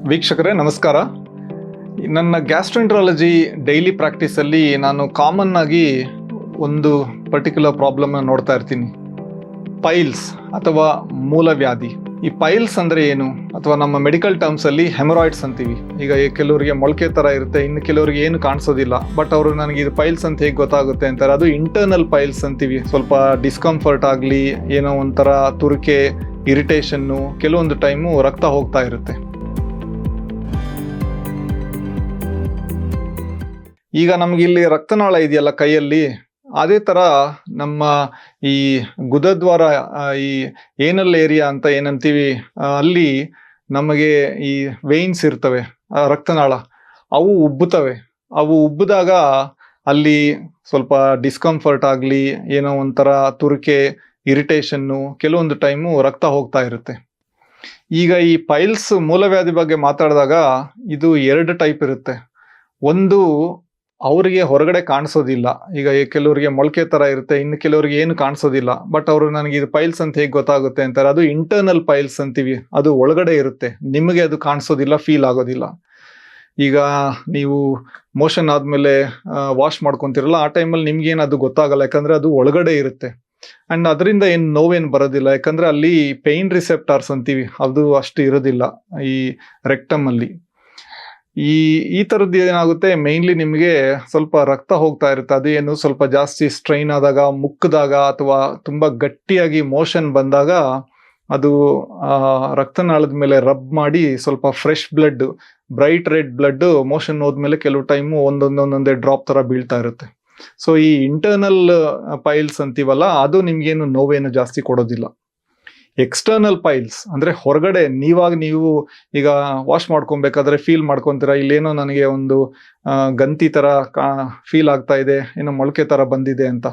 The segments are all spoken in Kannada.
ವೀಕ್ಷಕರೇ ನಮಸ್ಕಾರ. ನನ್ನ ಗ್ಯಾಸ್ಟ್ರೆಂಟ್ರಾಲಜಿ ಡೈಲಿ ಪ್ರಾಕ್ಟೀಸಲ್ಲಿ ನಾನು ಕಾಮನ್ ಆಗಿ ಒಂದು ಪರ್ಟಿಕ್ಯುಲರ್ ಪ್ರಾಬ್ಲಮ್ನ ನೋಡ್ತಾ ಇರ್ತೀನಿ. ಪೈಲ್ಸ್ ಅಥವಾ ಮೂಲವ್ಯಾಧಿ. ಈ ಪೈಲ್ಸ್ ಅಂದರೆ ಏನು, ಅಥವಾ ನಮ್ಮ ಮೆಡಿಕಲ್ ಟರ್ಮ್ಸಲ್ಲಿ ಹೆಮರಾಯ್ಡ್ಸ್ ಅಂತೀವಿ. ಈಗ ಕೆಲವರಿಗೆ ಮೊಳಕೆ ಥರ ಇರುತ್ತೆ, ಇನ್ನು ಕೆಲವರಿಗೆ ಏನು ಕಾಣಿಸೋದಿಲ್ಲ. ಬಟ್ ಅವರು ನನಗೆ ಇದು ಪೈಲ್ಸ್ ಅಂತ ಹೇಗೆ ಗೊತ್ತಾಗುತ್ತೆ ಅಂತಾರೆ. ಅದು ಇಂಟರ್ನಲ್ ಪೈಲ್ಸ್ ಅಂತೀವಿ. ಸ್ವಲ್ಪ ಡಿಸ್ಕಂಫರ್ಟ್ ಆಗಲಿ, ಏನೋ ಒಂಥರ ತುರಿಕೆ, ಇರಿಟೇಷನ್ನು, ಕೆಲವೊಂದು ಟೈಮು ರಕ್ತ ಹೋಗ್ತಾ ಇರುತ್ತೆ. ಈಗ ನಮ್ಗೆ ಇಲ್ಲಿ ರಕ್ತನಾಳ ಇದೆಯಲ್ಲ ಕೈಯಲ್ಲಿ, ಅದೇ ಥರ ನಮ್ಮ ಈ ಗುದದ್ವಾರ, ಈ ಏನಲ್ ಏರಿಯಾ ಅಂತ ಏನಂತೀವಿ, ಅಲ್ಲಿ ನಮಗೆ ಈ ವೇನ್ಸ್ ಇರ್ತವೆ, ರಕ್ತನಾಳ, ಅವು ಉಬ್ಬುತ್ತವೆ. ಅವು ಉಬ್ಬಿದಾಗ ಅಲ್ಲಿ ಸ್ವಲ್ಪ ಡಿಸ್ಕಂಫರ್ಟ್ ಆಗಲಿ, ಏನೋ ಒಂಥರ ತುರಿಕೆ, ಇರಿಟೇಷನ್ನು, ಕೆಲವೊಂದು ಟೈಮು ರಕ್ತ ಹೋಗ್ತಾ ಇರುತ್ತೆ. ಈಗ ಈ ಪೈಲ್ಸ್ ಮೂಲವ್ಯಾಧಿ ಬಗ್ಗೆ ಮಾತಾಡಿದಾಗ ಇದು 2 ಟೈಪ್ ಇರುತ್ತೆ. ಒಂದು, ಅವರಿಗೆ ಹೊರಗಡೆ ಕಾಣಿಸೋದಿಲ್ಲ. ಈಗ ಕೆಲವರಿಗೆ ಮೊಳಕೆ ಥರ ಇರುತ್ತೆ, ಇನ್ನು ಕೆಲವರಿಗೆ ಏನು ಕಾಣಿಸೋದಿಲ್ಲ. ಬಟ್ ಅವರು ನನಗೆ ಇದು ಪೈಲ್ಸ್ ಅಂತ ಹೇಗೆ ಗೊತ್ತಾಗುತ್ತೆ ಅಂತಾರೆ. ಅದು ಇಂಟರ್ನಲ್ ಪೈಲ್ಸ್ ಅಂತೀವಿ. ಅದು ಒಳಗಡೆ ಇರುತ್ತೆ, ನಿಮಗೆ ಅದು ಕಾಣಿಸೋದಿಲ್ಲ, ಫೀಲ್ ಆಗೋದಿಲ್ಲ. ಈಗ ನೀವು ಮೋಷನ್ ಆದಮೇಲೆ ವಾಶ್ ಮಾಡ್ಕೊತಿರಲ್ಲ, ಆ ಟೈಮಲ್ಲಿ ನಿಮ್ಗೇನು ಅದು ಗೊತ್ತಾಗಲ್ಲ, ಯಾಕಂದರೆ ಅದು ಒಳಗಡೆ ಇರುತ್ತೆ. ಆ್ಯಂಡ್ ಅದರಿಂದ ಏನು ನೋವೇನು ಬರೋದಿಲ್ಲ, ಯಾಕಂದರೆ ಅಲ್ಲಿ ಪೇಯ್ನ್ ರಿಸೆಪ್ಟಾರ್ಸ್ ಅಂತೀವಿ, ಅದು ಅಷ್ಟು ಇರೋದಿಲ್ಲ ಈ ರೆಕ್ಟಮಲ್ಲಿ. ಈ ಥರದ್ದು ಏನಾಗುತ್ತೆ, ಮೇಯ್ನ್ಲಿ ನಿಮಗೆ ಸ್ವಲ್ಪ ರಕ್ತ ಹೋಗ್ತಾ ಇರುತ್ತೆ. ಅದು ಏನು ಸ್ವಲ್ಪ ಜಾಸ್ತಿ ಸ್ಟ್ರೈನ್ ಆದಾಗ, ಮುಕ್ಕಿದಾಗ, ಅಥವಾ ತುಂಬ ಗಟ್ಟಿಯಾಗಿ ಮೋಷನ್ ಬಂದಾಗ ಅದು ರಕ್ತನಾಳದ ಮೇಲೆ ರಬ್ ಮಾಡಿ ಸ್ವಲ್ಪ fresh blood, bright red blood motion ಹೋದ್ಮೇಲೆ ಕೆಲವು ಟೈಮು ಒಂದೊಂದೇ ಡ್ರಾಪ್ ಥರ ಬೀಳ್ತಾ ಇರುತ್ತೆ. ಸೊ ಈ ಇಂಟರ್ನಲ್ ಪೈಲ್ಸ್ ಅಂತೀವಲ್ಲ, ಅದು ನಿಮ್ಗೇನು ನೋವೇನು ಜಾಸ್ತಿ ಕೊಡೋದಿಲ್ಲ. ಎಕ್ಸ್ಟರ್ನಲ್ ಪೈಲ್ಸ್ ಅಂದರೆ ಹೊರಗಡೆ ನೀವು ಈಗ ವಾಶ್ ಮಾಡ್ಕೊಬೇಕಾದ್ರೆ ಫೀಲ್ ಮಾಡ್ಕೊತೀರಾ, ಇಲ್ಲೇನೋ ನನಗೆ ಒಂದು ಗಂತಿ ಥರ ಫೀಲ್ ಆಗ್ತಾ ಇದೆ, ಏನೋ ಮೊಳಕೆ ಥರ ಬಂದಿದೆ ಅಂತ.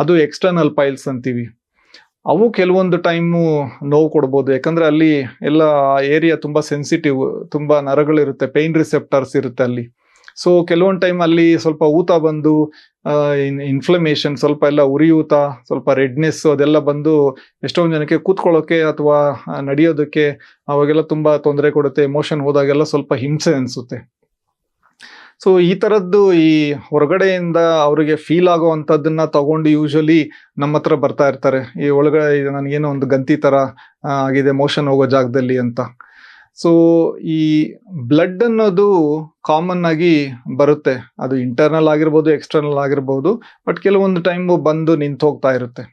ಅದು ಎಕ್ಸ್ಟರ್ನಲ್ ಪೈಲ್ಸ್ ಅಂತೀವಿ. ಅವು ಕೆಲವೊಂದು ಟೈಮು ನೋವು ಕೊಡ್ಬೋದು, ಯಾಕಂದರೆ ಅಲ್ಲಿ ಎಲ್ಲ ಏರಿಯಾ ತುಂಬ ಸೆನ್ಸಿಟಿವ್, ತುಂಬ ನರಗಳಿರುತ್ತೆ, ಪೇಯ್ನ್ ರಿಸೆಪ್ಟರ್ಸ್ ಇರುತ್ತೆ ಅಲ್ಲಿ. ಸೊ ಕೆಲವೊಂದು ಟೈಮ್ ಅಲ್ಲಿ ಸ್ವಲ್ಪ ಊತ ಬಂದು, ಇನ್ಫ್ಲಮೇಷನ್, ಸ್ವಲ್ಪ ಎಲ್ಲ ಉರಿಯೂತ, ಸ್ವಲ್ಪ ರೆಡ್ನೆಸ್ ಅದೆಲ್ಲ ಬಂದು ಎಷ್ಟೊಂದು ಜನಕ್ಕೆ ಕೂತ್ಕೊಳ್ಳೋಕೆ ಅಥವಾ ನಡೆಯೋದಕ್ಕೆ ಅವಾಗೆಲ್ಲ ತುಂಬ ತೊಂದರೆ ಕೊಡುತ್ತೆ. ಎಮೋಷನ್ ಹೋದಾಗೆಲ್ಲ ಸ್ವಲ್ಪ ಹಿಂಸೆ ಅನಿಸುತ್ತೆ. ಸೊ ಈ ಥರದ್ದು ಈ ಹೊರಗಡೆಯಿಂದ ಅವರಿಗೆ ಫೀಲ್ ಆಗೋ ಅಂಥದ್ದನ್ನು ತಗೊಂಡು ಯೂಶ್ವಲಿ ನಮ್ಮ ಹತ್ರ ಬರ್ತಾ ಇರ್ತಾರೆ. ಈ ಒಳಗಡೆ ನನಗೇನೋ ಒಂದು ಗಂತಿ ಥರ ಆಗಿದೆ ಮೋಷನ್ ಹೋಗೋ ಜಾಗದಲ್ಲಿ ಅಂತ. ಸೊ ಈ ಬ್ಲಡ್ ಅನ್ನೋದು ಕಾಮನ್ ಆಗಿ ಬರುತ್ತೆ. ಅದು ಇಂಟರ್ನಲ್ ಆಗಿರ್ಬೋದು, ಎಕ್ಸ್ಟರ್ನಲ್ ಆಗಿರ್ಬೋದು. ಬಟ್ ಕೆಲವೊಂದು ಟೈಮು ಬಂದು ನಿಂತು ಹೋಗ್ತಾ ಇರುತ್ತೆ.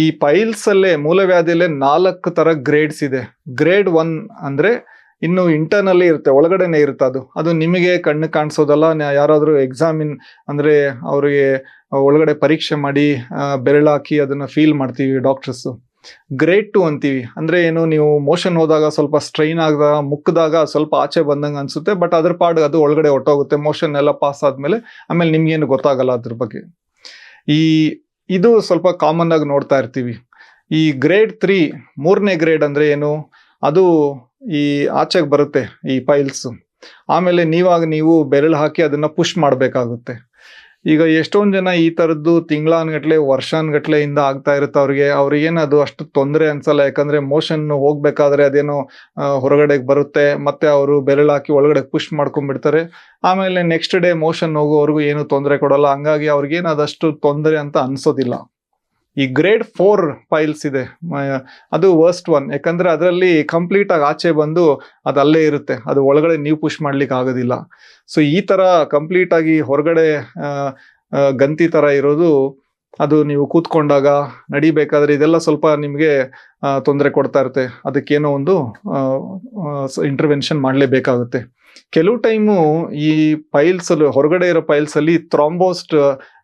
ಈ ಪೈಲ್ಸಲ್ಲೇ, ಮೂಲವ್ಯಾಧಿಯಲ್ಲೇ 4 ಥರ ಗ್ರೇಡ್ಸ್ ಇದೆ. ಗ್ರೇಡ್ 1 ಅಂದರೆ ಇನ್ನು ಇಂಟರ್ನಲ್ಲಿ ಇರುತ್ತೆ, ಒಳಗಡೆನೇ ಇರುತ್ತೆ. ಅದು ನಿಮಗೆ ಕಣ್ಣು ಕಾಣಿಸೋದಲ್ಲ. ಯಾರಾದರೂ ಎಕ್ಸಾಮಿನ್ ಅಂದರೆ ಅವರಿಗೆ ಒಳಗಡೆ ಪರೀಕ್ಷೆ ಮಾಡಿ ಬೆರಳಾಕಿ ಅದನ್ನು ಫೀಲ್ ಮಾಡ್ತೀವಿ ಡಾಕ್ಟರ್ಸು. ಗ್ರೇಡ್ 2 ಅಂತೀವಿ. ಅಂದರೆ ಏನು, ನೀವು ಮೋಷನ್ ಹೋದಾಗ ಸ್ವಲ್ಪ ಸ್ಟ್ರೈನ್ ಆದಾಗ, ಮುಕ್ಕಿದಾಗ ಸ್ವಲ್ಪ ಆಚೆ ಬಂದಂಗೆ ಅನಿಸುತ್ತೆ. ಬಟ್ ಅದ್ರ ಪಾಡು ಅದು ಒಳಗಡೆ ಹೊಟ್ಟೋಗುತ್ತೆ, ಮೋಷನ್ ಎಲ್ಲ ಪಾಸ್ ಆದಮೇಲೆ. ಆಮೇಲೆ ನಿಮ್ಗೇನು ಗೊತ್ತಾಗಲ್ಲ ಅದ್ರ ಬಗ್ಗೆ. ಇದು ಸ್ವಲ್ಪ ಕಾಮನ್ ಆಗಿ ನೋಡ್ತಾ ಇರ್ತೀವಿ. ಈ ಗ್ರೇಡ್ 3, 3ನೇ ಗ್ರೇಡ್ ಅಂದರೆ ಏನು, ಅದು ಈ ಆಚೆಗೆ ಬರುತ್ತೆ ಈ ಪೈಲ್ಸು. ಆಮೇಲೆ ನೀವು ಬೆರಳು ಹಾಕಿ ಅದನ್ನು ಪುಷ್ ಮಾಡಬೇಕಾಗುತ್ತೆ. ಈಗ ಎಷ್ಟೊಂದು ಜನ ಈ ಥರದ್ದು ತಿಂಗಳಾನ್ಗಟ್ಲೆ, ವರ್ಷಾನ್ಗಟ್ಲೆಯಿಂದ ಆಗ್ತಾ ಇರುತ್ತೆ ಅವ್ರಿಗೇನು ಅದು ಅಷ್ಟು ತೊಂದರೆ ಅನ್ಸಲ್ಲ, ಯಾಕಂದರೆ ಮೋಷನ್ ಹೋಗ್ಬೇಕಾದ್ರೆ ಅದೇನೋ ಹೊರಗಡೆಗೆ ಬರುತ್ತೆ, ಮತ್ತೆ ಅವರು ಬೆರಳಾಕಿ ಒಳಗಡೆ ಪುಷ್ ಮಾಡ್ಕೊಂಡ್ಬಿಡ್ತಾರೆ. ಆಮೇಲೆ ನೆಕ್ಸ್ಟ್ ಡೇ ಮೋಷನ್ ಹೋಗೋವರೆಗೂ ಏನು ತೊಂದರೆ ಕೊಡಲ್ಲ. ಹಂಗಾಗಿ ಅವ್ರಿಗೇನು ಅದಷ್ಟು ತೊಂದರೆ ಅಂತ ಅನ್ಸೋದಿಲ್ಲ. ಈ ಗ್ರೇಡ್ 4 ಪೈಲ್ಸ್ ಇದೆ, ಅದು ವರ್ಸ್ಟ್ 1. ಯಾಕಂದರೆ ಅದರಲ್ಲಿ ಕಂಪ್ಲೀಟಾಗಿ ಆಚೆ ಬಂದು ಅದು ಅಲ್ಲೇ ಇರುತ್ತೆ, ಅದು ಒಳಗಡೆ ನೀವು ಪುಷ್ ಮಾಡ್ಲಿಕ್ಕೆ ಆಗೋದಿಲ್ಲ. ಸೊ ಈ ಥರ ಕಂಪ್ಲೀಟಾಗಿ ಹೊರಗಡೆ ಗಂತಿ ಥರ ಇರೋದು, ಅದು ನೀವು ಕೂತ್ಕೊಂಡಾಗ, ನಡಿಬೇಕಾದ್ರೆ ಇದೆಲ್ಲ ಸ್ವಲ್ಪ ನಿಮಗೆ ತೊಂದರೆ ಕೊಡ್ತಾ ಇರುತ್ತೆ. ಅದಕ್ಕೇನೋ ಒಂದು ಇಂಟರ್ವೆನ್ಷನ್ ಮಾಡಲೇಬೇಕಾಗುತ್ತೆ. ಕೆಲವು ಟೈಮು ಈ ಪೈಲ್ಸಲ್ಲಿ, ಹೊರಗಡೆ ಇರೋ ಪೈಲ್ಸಲ್ಲಿ ಥ್ರಾಂಬೋಸ್ಟ್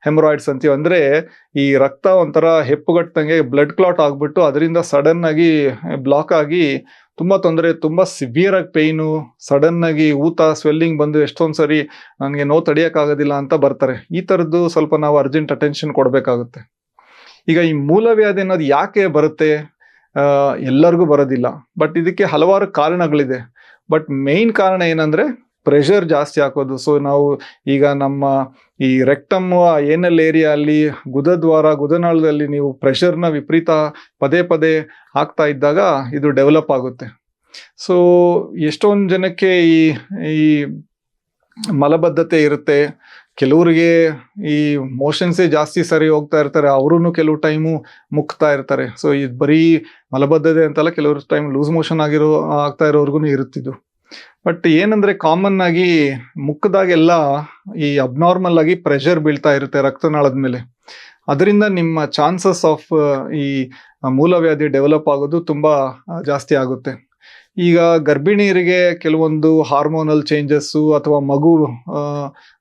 ಹೆಮರಾಯ್ಡ್ಸ್ ಅಂತೀವಿ. ಅಂದರೆ ಈ ರಕ್ತ ಒಂಥರ ಹೆಪ್ಪುಗಟ್ಟಂಗೆ ಬ್ಲಡ್ ಕ್ಲಾಟ್ ಆಗಿಬಿಟ್ಟು ಅದರಿಂದ ಸಡನ್ನಾಗಿ ಬ್ಲಾಕ್ ಆಗಿ ತುಂಬ ತೊಂದರೆ, ತುಂಬ ಸಿವಿಯರಾಗಿ ಪೇಯ್ನು, ಸಡನ್ನಾಗಿ ಊತ, ಸ್ವೆಲ್ಲಿಂಗ್ ಬಂದು ಎಷ್ಟೊಂದು ಸರಿ ನನಗೆ ನೋವು ತಡೆಯೋಕ್ಕಾಗೋದಿಲ್ಲ ಅಂತ ಬರ್ತಾರೆ. ಈ ಥರದ್ದು ಸ್ವಲ್ಪ ನಾವು ಅರ್ಜೆಂಟ್ ಅಟೆನ್ಷನ್ ಕೊಡಬೇಕಾಗುತ್ತೆ. ಈಗ ಈ ಮೂಲವ್ಯಾಧಿ ಅನ್ನೋದು ಯಾಕೆ ಬರುತ್ತೆ, ಎಲ್ಲರಿಗೂ ಬರೋದಿಲ್ಲ. ಬಟ್ ಇದಕ್ಕೆ ಹಲವಾರು ಕಾರಣಗಳಿದೆ. ಬಟ್ ಮೇಯ್ನ್ ಕಾರಣ ಏನಂದರೆ ಪ್ರೆಷರ್ ಜಾಸ್ತಿ ಹಾಕೋದು. ಸೊ ನಾವು ಈಗ ನಮ್ಮ ಈ ರೆಕ್ಟಮ್ ಏನಲ್ ಏರಿಯಾ ಅಲ್ಲಿ, ಗುದನಾಳದಲ್ಲಿ ನೀವು ಪ್ರೆಷರ್ನ ವಿಪರೀತ ಪದೇ ಪದೇ ಹಾಕ್ತಾ ಇದ್ದಾಗ ಇದು ಡೆವಲಪ್ ಆಗುತ್ತೆ. ಸೊ ಎಷ್ಟೊಂದು ಜನಕ್ಕೆ ಈ ಮಲಬದ್ಧತೆ ಇರುತ್ತೆ. ಕೆಲವರಿಗೆ ಈ ಮೋಷನ್ಸೇ ಜಾಸ್ತಿ ಸರಿ ಹೋಗ್ತಾ ಇರ್ತಾರೆ, ಅವ್ರೂ ಕೆಲವು ಟೈಮು ಮುಕ್ತಾ ಇರ್ತಾರೆ. ಸೊ ಇದು ಬರೀ ಮಲಬದ್ಧತೆ ಅಂತಲ್ಲ, ಕೆಲವ್ರ ಟೈಮ್ ಲೂಸ್ ಮೋಷನ್ ಆಗ್ತಾ ಇರೋರ್ಗು ಇರುತ್ತಿದ್ದು. ಬಟ್ ಏನಂದ್ರೆ ಕಾಮನ್ ಆಗಿ ಮುಕ್ಕದಾಗೆಲ್ಲ ಈ ಅಬ್ನಾರ್ಮಲ್ ಆಗಿ ಪ್ರೆಷರ್ ಬೀಳ್ತಾ ಇರುತ್ತೆ ರಕ್ತನಾಳದ ಮೇಲೆ. ಅದರಿಂದ ನಿಮ್ಮ ಚಾನ್ಸಸ್ ಆಫ್ ಈ ಮೂಲವ್ಯಾಧಿ ಡೆವಲಪ್ ಆಗೋದು ತುಂಬಾ ಜಾಸ್ತಿ ಆಗುತ್ತೆ. ಈಗ ಗರ್ಭಿಣಿಯರಿಗೆ ಕೆಲವೊಂದು ಹಾರ್ಮೋನಲ್ ಚೇಂಜಸ್ಸು ಅಥವಾ ಮಗು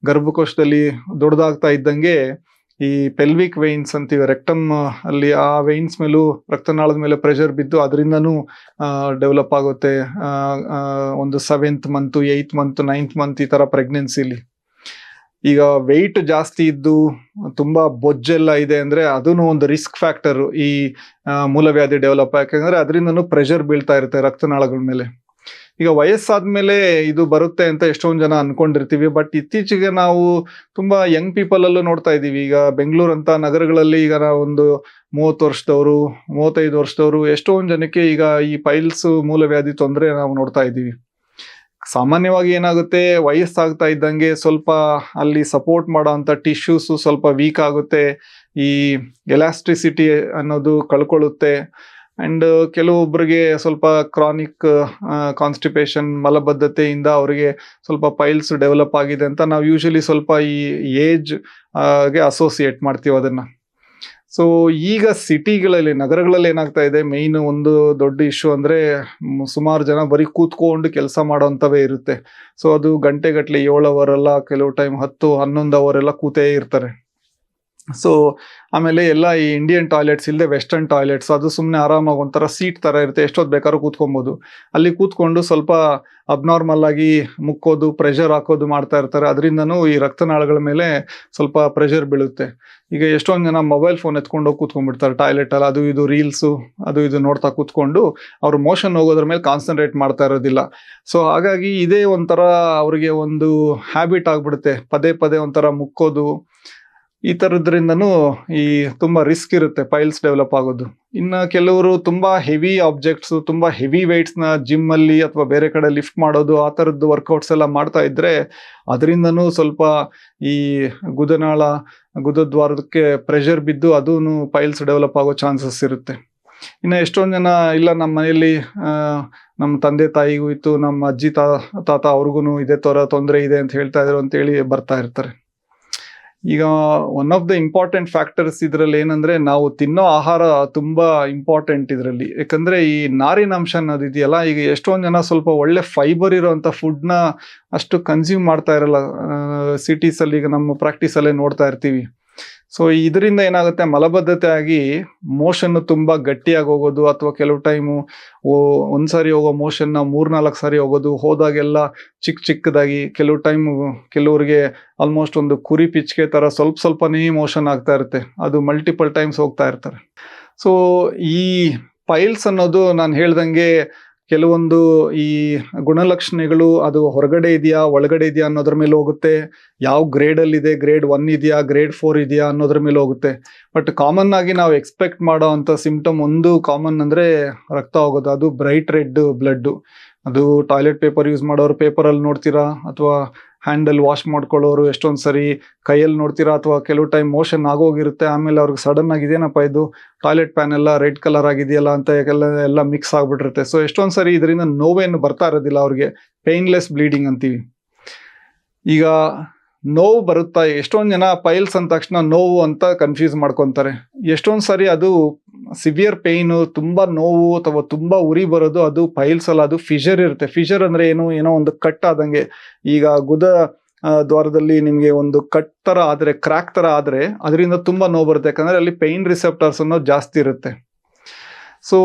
ಗರ್ಭಕೋಶದಲ್ಲಿ ದೊಡ್ಡದಾಗ್ತಾ ಇದ್ದಂಗೆ ಈ ಪೆಲ್ವಿಕ್ ವೈನ್ಸ್ ಅಂತೀವಿ, ರೆಕ್ಟಮ್ ಅಲ್ಲಿ ಆ ವೈನ್ಸ್ ಮೇಲೂ ರಕ್ತನಾಳದ ಮೇಲೆ ಪ್ರೆಷರ್ ಬಿದ್ದು ಅದರಿಂದನೂ ಡೆವಲಪ್ ಆಗುತ್ತೆ. ಒಂದು 7th month, 8th month, 9th month ಈ ಥರ ಪ್ರೆಗ್ನೆನ್ಸಿಲಿ. ಈಗ ವೆಯ್ಟ್ ಜಾಸ್ತಿ ಇದ್ದು ತುಂಬಾ ಬೊಜ್ಜೆಲ್ಲ ಇದೆ ಅಂದ್ರೆ ಅದೂ ಒಂದು ರಿಸ್ಕ್ ಫ್ಯಾಕ್ಟರ್ ಈ ಮೂಲವ್ಯಾಧಿ ಡೆವಲಪ್, ಯಾಕಂದ್ರೆ ಅದರಿಂದನೂ ಪ್ರೆಷರ್ ಬೀಳ್ತಾ ಇರುತ್ತೆ ರಕ್ತನಾಳಗಳ ಮೇಲೆ. ಈಗ ವಯಸ್ಸಾದ್ಮೇಲೆ ಇದು ಬರುತ್ತೆ ಅಂತ ಎಷ್ಟೊಂದು ಜನ ಅನ್ಕೊಂಡಿರ್ತೀವಿ, ಬಟ್ ಇತ್ತೀಚೆಗೆ ನಾವು ತುಂಬಾ ಯಂಗ್ ಪೀಪಲ್ ಅಲ್ಲೂ ನೋಡ್ತಾ ಇದೀವಿ. ಈಗ ಬೆಂಗಳೂರು ಅಂತ ನಗರಗಳಲ್ಲಿ ಈಗ ಒಂದು 30 ವರ್ಷದವರು, 35 ವರ್ಷದವರು ಎಷ್ಟೊಂದು ಜನಕ್ಕೆ ಈಗ ಈ ಪೈಲ್ಸ್ ಮೂಲವ್ಯಾಧಿ ತೊಂದರೆ ನಾವು ನೋಡ್ತಾ ಇದ್ದೀವಿ. ಸಾಮಾನ್ಯವಾಗಿ ಏನಾಗುತ್ತೆ, ವಯಸ್ಸಾಗ್ತಾ ಇದ್ದಂಗೆ ಸ್ವಲ್ಪ ಅಲ್ಲಿ ಸಪೋರ್ಟ್ ಮಾಡೋ ಅಂಥ ಟಿಶ್ಯೂಸು ಸ್ವಲ್ಪ ವೀಕ್ ಆಗುತ್ತೆ, ಈ ಎಲಾಸ್ಟಿಸಿಟಿ ಅನ್ನೋದು ಕಳ್ಕೊಳ್ಳುತ್ತೆ. ಆ್ಯಂಡ್ ಕೆಲವೊಬ್ಬರಿಗೆ ಸ್ವಲ್ಪ ಕ್ರಾನಿಕ್ ಕಾನ್ಸ್ಟಿಪೇಷನ್, ಮಲಬದ್ಧತೆಯಿಂದ ಅವರಿಗೆ ಸ್ವಲ್ಪ ಪೈಲ್ಸ್ ಡೆವಲಪ್ ಆಗಿದೆ ಅಂತ ನಾವು ಯೂಶಲಿ ಸ್ವಲ್ಪ ಈ ಏಜ್ಗೆ ಅಸೋಸಿಯೇಟ್ ಮಾಡ್ತೀವಿ ಅದನ್ನು. ಸೊ ಈಗ ಸಿಟಿಗಳಲ್ಲಿ, ನಗರಗಳಲ್ಲಿ ಏನಾಗ್ತಾ ಇದೆ, ಮೇಯ್ನ್ ಒಂದು ದೊಡ್ಡ ಇಶ್ಯೂ ಅಂದರೆ ಸುಮಾರು ಜನ ಬರೀ ಕೂತ್ಕೊಂಡು ಕೆಲಸ ಮಾಡೋವಂಥವೇ ಇರುತ್ತೆ. ಸೊ ಅದು ಗಂಟೆಗಟ್ಟಲೆ 7 ಅವರ್ ಅಲ್ಲ, ಕೆಲವು ಟೈಮ್ 10-11 ಅವರ್ ಎಲ್ಲ ಕೂತೇ ಇರ್ತಾರೆ. ಸೊ ಆಮೇಲೆ ಎಲ್ಲ ಈ ಇಂಡಿಯನ್ ಟಾಯ್ಲೆಟ್ಸ್ ಇಲ್ಲದೆ ವೆಸ್ಟರ್ನ್ ಟಾಯ್ಲೆಟ್ಸ್, ಅದು ಸುಮ್ಮನೆ ಆರಾಮಾಗಿ ಒಂಥರ ಸೀಟ್ ಥರ ಇರುತ್ತೆ, ಎಷ್ಟೊತ್ತು ಬೇಕಾದ್ರೂ ಕೂತ್ಕೊಬೋದು. ಅಲ್ಲಿ ಕೂತ್ಕೊಂಡು ಸ್ವಲ್ಪ ಅಬ್ನಾರ್ಮಲ್ ಆಗಿ ಮುಕ್ಕೋದು, ಪ್ರೆಷರ್ ಹಾಕೋದು ಮಾಡ್ತಾ ಇರ್ತಾರೆ. ಅದರಿಂದನೂ ಈ ರಕ್ತನಾಳಗಳ ಮೇಲೆ ಸ್ವಲ್ಪ ಪ್ರೆಷರ್ ಬೀಳುತ್ತೆ. ಈಗ ಎಷ್ಟೊಂದು ಜನ ಮೊಬೈಲ್ ಫೋನ್ ಎತ್ಕೊಂಡು ಕೂತ್ಕೊಂಡ್ಬಿಡ್ತಾರೆ ಟಾಯ್ಲೆಟಲ್ಲಿ, ಅದು ಇದು ರೀಲ್ಸು ಅದು ಇದು ನೋಡ್ತಾ ಕೂತ್ಕೊಂಡು ಅವ್ರು ಮೋಷನ್ ಹೋಗೋದ್ರ ಮೇಲೆ ಕಾನ್ಸಂಟ್ರೇಟ್ ಮಾಡ್ತಾ ಇರೋದಿಲ್ಲ. ಸೊ ಹಾಗಾಗಿ ಇದೇ ಒಂಥರ ಅವ್ರಿಗೆ ಒಂದು ಹ್ಯಾಬಿಟ್ ಆಗಿಬಿಡುತ್ತೆ, ಪದೇ ಪದೇ ಒಂಥರ ಮುಕ್ಕೋದು. ಈ ಥರದ್ರಿಂದನೂ ಈ ತುಂಬ ರಿಸ್ಕ್ ಇರುತ್ತೆ ಪೈಲ್ಸ್ ಡೆವಲಪ್ ಆಗೋದು. ಇನ್ನು ಕೆಲವರು ತುಂಬ ಹೆವಿ ಆಬ್ಜೆಕ್ಟ್ಸು, ತುಂಬ ಹೆವಿ ವೆಯ್ಟ್ಸ್ನ ಜಿಮ್ಮಲ್ಲಿ ಅಥವಾ ಬೇರೆ ಕಡೆ ಲಿಫ್ಟ್ ಮಾಡೋದು, ಆ ಥರದ್ದು ವರ್ಕೌಟ್ಸ್ ಎಲ್ಲ ಮಾಡ್ತಾ ಇದ್ದರೆ ಅದರಿಂದನೂ ಸ್ವಲ್ಪ ಈ ಗುದದ್ವಾರಕ್ಕೆ ಪ್ರೆಷರ್ ಬಿದ್ದು ಅದೂ ಪೈಲ್ಸ್ ಡೆವಲಪ್ ಆಗೋ ಚಾನ್ಸಸ್ ಇರುತ್ತೆ. ಇನ್ನು ಎಷ್ಟೊಂದು ಜನ ಇಲ್ಲ ನಮ್ಮ ಮನೆಯಲ್ಲಿ ನಮ್ಮ ತಂದೆ ತಾಯಿಗೂ ಇತ್ತು, ನಮ್ಮ ಅಜ್ಜಿ ತಾತ ಅವ್ರಿಗೂ ಇದೇ ಥರ ತೊಂದರೆ ಇದೆ ಅಂತ ಹೇಳ್ತಾ ಇದ್ರು ಅಂತೇಳಿ ಬರ್ತಾ ಇರ್ತಾರೆ. ಈಗ one of the important factors ಇದರಲ್ಲಿ ಏನಂದ್ರೆ, ನಾವು ತಿನ್ನೋ ಆಹಾರ ತುಂಬಾ ಇಂಪಾರ್ಟೆಂಟ್ ಇದರಲ್ಲಿ. ಯಾಕಂದ್ರೆ ಈ ನಾರಿನಾಂಶ ಅನ್ನೋದು ಇದೆಯಲ್ಲ, ಈಗ ಎಷ್ಟೊಂದು ಜನ ಸ್ವಲ್ಪ ಒಳ್ಳೆ ಫೈಬರ್ ಇರೋಂಥ ಫುಡ್ನ ಅಷ್ಟು ಕನ್ಸ್ಯೂಮ್ ಮಾಡ್ತಾ ಇರಲ್ಲ. ಸಿಟೀಸಲ್ಲಿ ಈಗ ನಮ್ಮ ಪ್ರಾಕ್ಟೀಸಲ್ಲೇ ನೋಡ್ತಾ ಇರ್ತೀವಿ. ಸೊ ಇದರಿಂದ ಏನಾಗುತ್ತೆ, ಮಲಬದ್ಧತೆ ಆಗಿ ಮೋಷನ್ನು ತುಂಬ ಗಟ್ಟಿಯಾಗಿ ಹೋಗೋದು, ಅಥವಾ ಕೆಲವು ಟೈಮು ಒಂದ್ಸಾರಿ ಹೋಗೋ ಮೋಷನ್ನ 3-4 ಸಾರಿ ಹೋಗೋದು, ಹೋದಾಗೆಲ್ಲ ಚಿಕ್ಕದಾಗಿ, ಕೆಲವು ಟೈಮು ಕೆಲವ್ರಿಗೆ ಆಲ್ಮೋಸ್ಟ್ ಒಂದು ಕುರಿ ಪಿಚ್ಕೆ ಥರ ಸ್ವಲ್ಪನೇ ಮೋಷನ್ ಆಗ್ತಾ ಇರುತ್ತೆ, ಅದು ಮಲ್ಟಿಪಲ್ ಟೈಮ್ಸ್ ಹೋಗ್ತಾ ಇರ್ತಾರೆ. ಸೊ ಈ ಪೈಲ್ಸ್ ಅನ್ನೋದು ನಾನು ಹೇಳ್ದಂಗೆ ಕೆಲವೊಂದು ಈ ಗುಣಲಕ್ಷಣಗಳು ಅದು ಹೊರಗಡೆ ಇದೆಯಾ ಒಳಗಡೆ ಇದೆಯಾ ಅನ್ನೋದ್ರ ಮೇಲೆ ಹೋಗುತ್ತೆ. ಯಾವ ಗ್ರೇಡಲ್ಲಿದೆ, ಗ್ರೇಡ್ 1 ಇದೆಯಾ, ಗ್ರೇಡ್ 4 ಇದೆಯಾ ಅನ್ನೋದ್ರ ಮೇಲೆ ಹೋಗುತ್ತೆ. ಬಟ್ ಕಾಮನ್ ಆಗಿ ನಾವು ಎಕ್ಸ್ಪೆಕ್ಟ್ ಮಾಡೋ ಅಂಥ ಸಿಂಪ್ಟಮ್ ಒಂದು ಕಾಮನ್ ಅಂದರೆ ರಕ್ತ ಹೋಗೋದು, ಅದು ಬ್ರೈಟ್ ರೆಡ್ ಬ್ಲಡ್ಡು. ಅದು ಟಾಯ್ಲೆಟ್ ಪೇಪರ್ ಯೂಸ್ ಮಾಡೋರು ಪೇಪರಲ್ಲಿ ನೋಡ್ತೀರಾ, ಅಥವಾ ಹ್ಯಾಂಡಲ್ಲಿ ವಾಶ್ ಮಾಡ್ಕೊಳ್ಳೋರು ಎಷ್ಟೊಂದು ಸರಿ ಕೈಯಲ್ಲಿ ನೋಡ್ತೀರಾ, ಅಥವಾ ಕೆಲವು ಟೈಮ್ ಮೋಷನ್ ಆಗೋಗಿರುತ್ತೆ, ಆಮೇಲೆ ಅವ್ರಿಗೆ ಸಡನ್ ಆಗಿ ಇದೇನಪ್ಪ ಇದು ಟಾಯ್ಲೆಟ್ ಪ್ಯಾನ್ ಎಲ್ಲ ರೆಡ್ ಕಲರ್ ಆಗಿದೆಯಲ್ಲ ಅಂತ ಎಲ್ಲ ಮಿಕ್ಸ್ ಆಗಿಬಿಟ್ಟಿರುತ್ತೆ. ಸೊ ಎಷ್ಟೊಂದು ಸರಿ ಇದರಿಂದ ನೋವೇನು ಬರ್ತಾ ಇರೋದಿಲ್ಲ ಅವ್ರಿಗೆ, ಪೇನ್ಲೆಸ್ ಬ್ಲೀಡಿಂಗ್ ಅಂತೀವಿ. ಈಗ ನೋವು ಬರುತ್ತಾ, ಎಷ್ಟೊಂದು ಜನ ಪೈಲ್ಸ್ ಅಂದ ತಕ್ಷಣ ನೋವು ಅಂತ ಕನ್ಫ್ಯೂಸ್ ಮಾಡ್ಕೊತಾರೆ. ಎಷ್ಟೊಂದು ಸರಿ ಅದು ಸಿವಿಯರ್ ಪೇಯ್ನು, ತುಂಬ ನೋವು ಅಥವಾ ತುಂಬ ಉರಿ ಬರೋದು ಅದು ಪೈಲ್ಸ್ ಅಲ್ಲ, ಅದು ಫಿಷರ್ ಇರುತ್ತೆ. ಫಿಷರ್ ಅಂದರೆ ಏನೋ ಒಂದು ಕಟ್ ಆದಂಗೆ. ಈಗ ದ್ವಾರದಲ್ಲಿ ನಿಮಗೆ ಒಂದು ಕಟ್ ಥರ ಆದರೆ, ಕ್ರ್ಯಾಕ್ ಥರ ಆದರೆ ಅದರಿಂದ ತುಂಬ ನೋವು ಬರುತ್ತೆ, ಯಾಕಂದರೆ ಅಲ್ಲಿ ಪೇಯ್ನ್ ರಿಸೆಪ್ಟರ್ಸ್ ಅನ್ನೋದು ಜಾಸ್ತಿ ಇರುತ್ತೆ. ಸೊ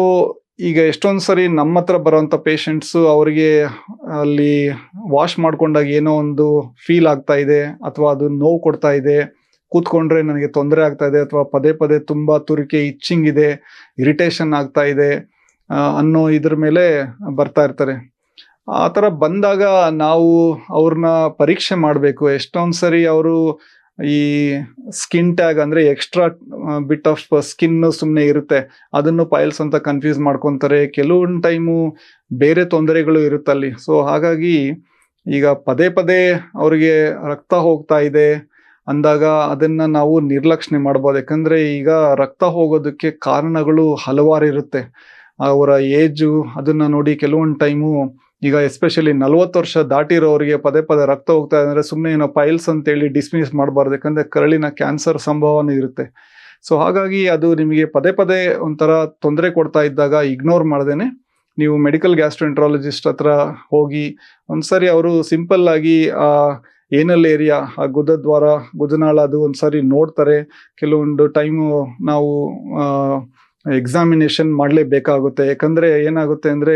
ಈಗ ಎಷ್ಟೊಂದು ಸರಿ ನಮ್ಮ ಹತ್ರ ಬರೋವಂಥ ಪೇಷಂಟ್ಸು ಅವರಿಗೆ ಅಲ್ಲಿ ವಾಶ್ ಮಾಡ್ಕೊಂಡಾಗ ಏನೋ ಒಂದು ಫೀಲ್ ಆಗ್ತಾ ಇದೆ, ಅಥವಾ ಅದು ನೋವು ಕೊಡ್ತಾ ಇದೆ, ಕೂತ್ಕೊಂಡ್ರೆ ನನಗೆ ತೊಂದರೆ ಆಗ್ತಾ ಇದೆ, ಅಥವಾ ಪದೇ ಪದೇ ತುಂಬ ತುರಿಕೆ, ಇಚ್ಚಿಂಗ್ ಇದೆ, ಇರಿಟೇಷನ್ ಆಗ್ತಾ ಇದೆ ಅನ್ನೋ ಇದ್ರ ಮೇಲೆ ಬರ್ತಾ ಇರ್ತಾರೆ. ಆ ಥರ ಬಂದಾಗ ನಾವು ಅವ್ರನ್ನ ಪರೀಕ್ಷೆ ಮಾಡಬೇಕು. ಎಷ್ಟೊಂದು ಸರಿ ಅವರು ಈ ಸ್ಕಿನ್ ಟ್ಯಾಗ್ ಅಂದ್ರೆ ಎಕ್ಸ್ಟ್ರಾ ಬಿಟ್ ಆಫ್ ಸ್ಕಿನ್ ಸುಮ್ಮನೆ ಇರುತ್ತೆ, ಅದನ್ನು ಪೈಲ್ಸ್ ಅಂತ ಕನ್ಫ್ಯೂಸ್ ಮಾಡ್ಕೊತಾರೆ. ಕೆಲವೊಂದು ಟೈಮು ಬೇರೆ ತೊಂದರೆಗಳು ಇರುತ್ತಲ್ಲಿ. ಸೊ ಹಾಗಾಗಿ ಈಗ ಪದೇ ಪದೇ ಅವ್ರಿಗೆ ರಕ್ತ ಹೋಗ್ತಾ ಇದೆ ಅಂದಾಗ ಅದನ್ನ ನಾವು ನಿರ್ಲಕ್ಷಣೆ ಮಾಡ್ಬೋದು. ಯಾಕಂದ್ರೆ ಈಗ ರಕ್ತ ಹೋಗೋದಕ್ಕೆ ಕಾರಣಗಳು ಹಲವಾರು ಇರುತ್ತೆ. ಅವರ ಏಜು ಅದನ್ನ ನೋಡಿ ಕೆಲವೊಂದು ಟೈಮು ಈಗ ಎಸ್ಪೆಷಲಿ 40 ವರ್ಷ ದಾಟಿರೋರಿಗೆ ಪದೇ ಪದೇ ರಕ್ತ ಹೋಗ್ತಾ ಇದೆ ಅಂದ್ರೆ ಸುಮ್ಮನೆ ಏನೋ ಪೈಲ್ಸ್ ಅಂತೇಳಿ ಡಿಸ್ಮಿಸ್ ಮಾಡಬಾರ್ದು. ಯಾಕಂದ್ರೆ ಕರಳಿನ ಕ್ಯಾನ್ಸರ್ ಸಂಭವನೂ ಇರುತ್ತೆ. ಸೊ ಹಾಗಾಗಿ ಅದು ನಿಮಗೆ ಪದೇ ಪದೇ ಒಂಥರ ತೊಂದರೆ ಕೊಡ್ತಾ ಇದ್ದಾಗ ಇಗ್ನೋರ್ ಮಾಡ್ದೇನೆ ನೀವು ಮೆಡಿಕಲ್ ಗ್ಯಾಸ್ಟ್ರೋಎಂಟ್ರಾಲಜಿಸ್ಟ್ ಹತ್ರ ಹೋಗಿ ಒಂದ್ಸರಿ ಅವರು ಸಿಂಪಲ್ ಆಗಿ ಏನಲ್ ಏರಿಯಾ, ಆ ಗುದದ್ವಾರ, ಗುದನಾಳ ಅದು ಒಂದ್ಸರಿ ನೋಡ್ತಾರೆ. ಕೆಲವೊಂದು ಟೈಮು ನಾವು ಎಕ್ಸಾಮಿನೇಷನ್ ಮಾಡಲೇಬೇಕಾಗುತ್ತೆ. ಯಾಕಂದ್ರೆ ಏನಾಗುತ್ತೆ ಅಂದ್ರೆ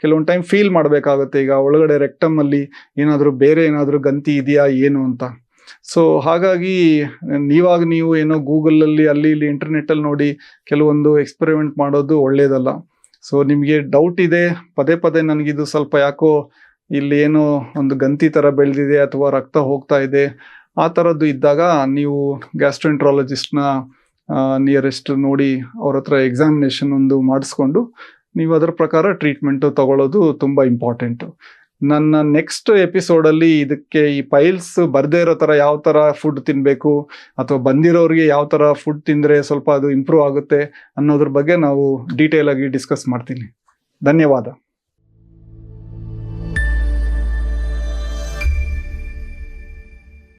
ಕೆಲವೊಂದು ಟೈಮ್ ಫೀಲ್ ಮಾಡಬೇಕಾಗುತ್ತೆ, ಈಗ ಒಳಗಡೆ ರೆಕ್ಟಮ್ ಅಲ್ಲಿ ಏನಾದರೂ ಬೇರೆ ಏನಾದರೂ ಗಂತಿ ಇದೆಯಾ ಏನು ಅಂತ. ಸೊ ಹಾಗಾಗಿ ನೀವು ಏನೋ ಗೂಗಲಲ್ಲಿ ಅಲ್ಲಿ ಇಲ್ಲಿ ಇಂಟರ್ನೆಟ್ಟಲ್ಲಿ ನೋಡಿ ಕೆಲವೊಂದು ಎಕ್ಸ್ಪೆರಿಮೆಂಟ್ ಮಾಡೋದು ಒಳ್ಳೇದಲ್ಲ. ಸೊ ನಿಮಗೆ ಡೌಟ್ ಇದೆ, ಪದೇ ಪದೇ ನನಗಿದು ಸ್ವಲ್ಪ ಯಾಕೋ ಇಲ್ಲಿ ಏನೋ ಒಂದು ಗಂತಿ ಥರ ಬೆಳೆದಿದೆ ಅಥವಾ ರಕ್ತ ಹೋಗ್ತಾ ಇದೆ, ಆ ಥರದ್ದು ಇದ್ದಾಗ ನೀವು ಗ್ಯಾಸ್ಟ್ರೋಎಂಟ್ರಾಲಜಿಸ್ಟ್ನ ನಿಯರೆಸ್ಟ್ ನೋಡಿ ಅವ್ರ ಹತ್ರ ಎಕ್ಸಾಮಿನೇಷನ್ ಒಂದು ಮಾಡಿಸ್ಕೊಂಡು ನೀವು ಅದರ ಪ್ರಕಾರ ಟ್ರೀಟ್ಮೆಂಟು ತಗೊಳ್ಳೋದು ತುಂಬ ಇಂಪಾರ್ಟೆಂಟು. ನನ್ನ ನೆಕ್ಸ್ಟ್ ಎಪಿಸೋಡಲ್ಲಿ ಇದಕ್ಕೆ ಈ ಪೈಲ್ಸ್ ಬರ್ದೇ ಇರೋ ಥರ ಯಾವ ಥರ ಫುಡ್ ತಿನ್ನಬೇಕು ಅಥವಾ ಬಂದಿರೋರಿಗೆ ಯಾವ ಥರ ಫುಡ್ ತಿಂದರೆ ಸ್ವಲ್ಪ ಅದು ಇಂಪ್ರೂವ್ ಆಗುತ್ತೆ ಅನ್ನೋದ್ರ ಬಗ್ಗೆ ನಾವು ಡೀಟೇಲ್ ಆಗಿ ಡಿಸ್ಕಸ್ ಮಾಡ್ತೀನಿ. ಧನ್ಯವಾದ.